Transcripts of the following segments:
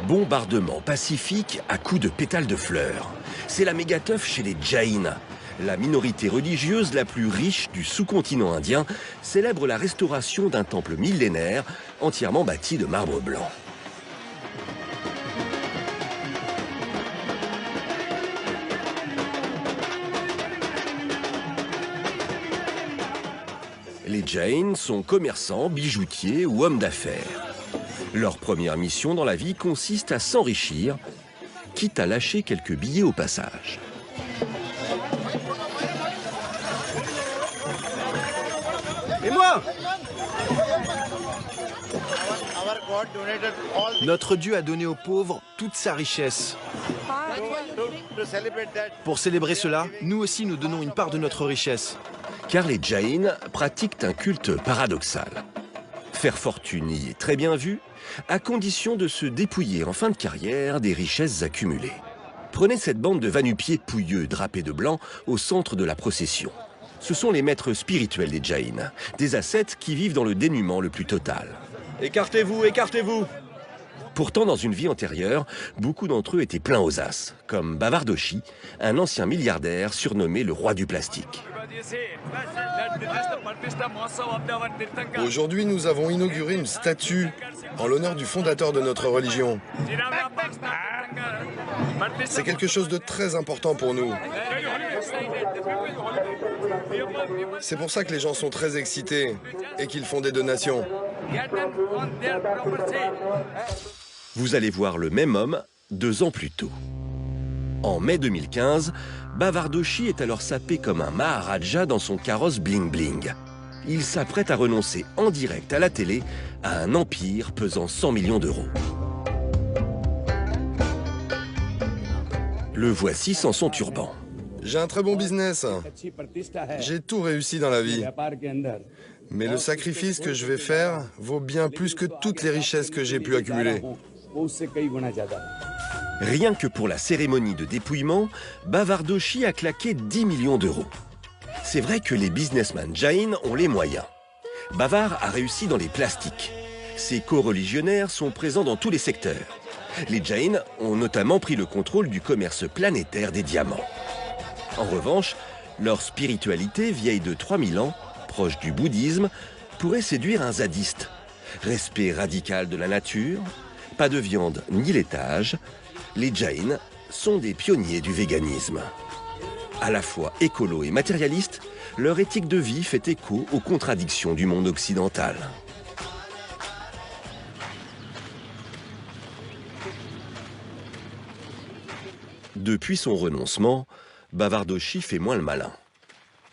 Bombardement pacifique à coups de pétales de fleurs. C'est la méga-teuf chez les Jains. La minorité religieuse la plus riche du sous-continent indien célèbre la restauration d'un temple millénaire entièrement bâti de marbre blanc. Les Jains sont commerçants, bijoutiers ou hommes d'affaires. Leur première mission dans la vie consiste à s'enrichir, quitte à lâcher quelques billets au passage. Et moi? Notre Dieu a donné aux pauvres toute sa richesse. Pour célébrer cela, nous aussi nous donnons une part de notre richesse. Car les Jains pratiquent un culte paradoxal. Faire fortune y est très bien vu, à condition de se dépouiller en fin de carrière des richesses accumulées. Prenez cette bande de va-nu-pieds pouilleux drapés de blanc au centre de la procession. Ce sont les maîtres spirituels des Jains, des ascètes qui vivent dans le dénuement le plus total. Écartez-vous, écartez-vous! Pourtant, dans une vie antérieure, beaucoup d'entre eux étaient pleins aux as, comme Bavardoshi, un ancien milliardaire surnommé le roi du plastique. Aujourd'hui, nous avons inauguré une statue en l'honneur du fondateur de notre religion. C'est quelque chose de très important pour nous. C'est pour ça que les gens sont très excités et qu'ils font des donations. Vous allez voir le même homme 2 ans plus tôt. En mai 2015, Bavardoshi est alors sapé comme un Maharaja dans son carrosse bling-bling. Il s'apprête à renoncer en direct à la télé à un empire pesant 100 millions d'euros. Le voici sans son turban. J'ai un très bon business. J'ai tout réussi dans la vie. Mais le sacrifice que je vais faire vaut bien plus que toutes les richesses que j'ai pu accumuler. Rien que pour la cérémonie de dépouillement, Bavardoshi a claqué 10 millions d'euros. C'est vrai que les businessmen Jain ont les moyens. Bavar a réussi dans les plastiques. Ses co-religionnaires sont présents dans tous les secteurs. Les Jain ont notamment pris le contrôle du commerce planétaire des diamants. En revanche, leur spiritualité vieille de 3000 ans, proche du bouddhisme, pourrait séduire un zadiste. Respect radical de la nature, pas de viande ni laitage, les Jains sont des pionniers du véganisme. À la fois écolo et matérialiste, leur éthique de vie fait écho aux contradictions du monde occidental. Depuis son renoncement, Bavardoshi fait moins le malin.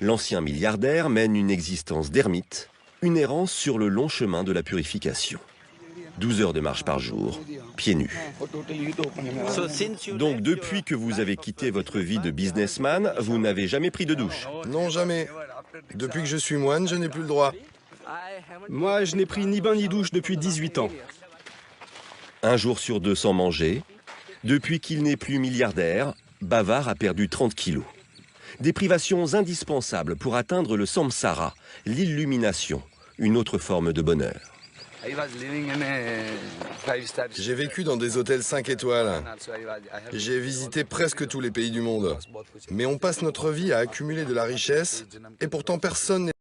L'ancien milliardaire mène une existence d'ermite, une errance sur le long chemin de la purification. 12 heures de marche par jour, pieds nus. Donc depuis que vous avez quitté votre vie de businessman, vous n'avez jamais pris de douche? Non, jamais. Depuis que je suis moine, je n'ai plus le droit. Moi, je n'ai pris ni bain ni douche depuis 18 ans. Un jour sur 2 sans manger. Depuis qu'il n'est plus milliardaire, Bavar a perdu 30 kilos. Des privations indispensables pour atteindre le samsara, l'illumination, une autre forme de bonheur. J'ai vécu dans des hôtels 5 étoiles. J'ai visité presque tous les pays du monde. Mais on passe notre vie à accumuler de la richesse et pourtant personne n'est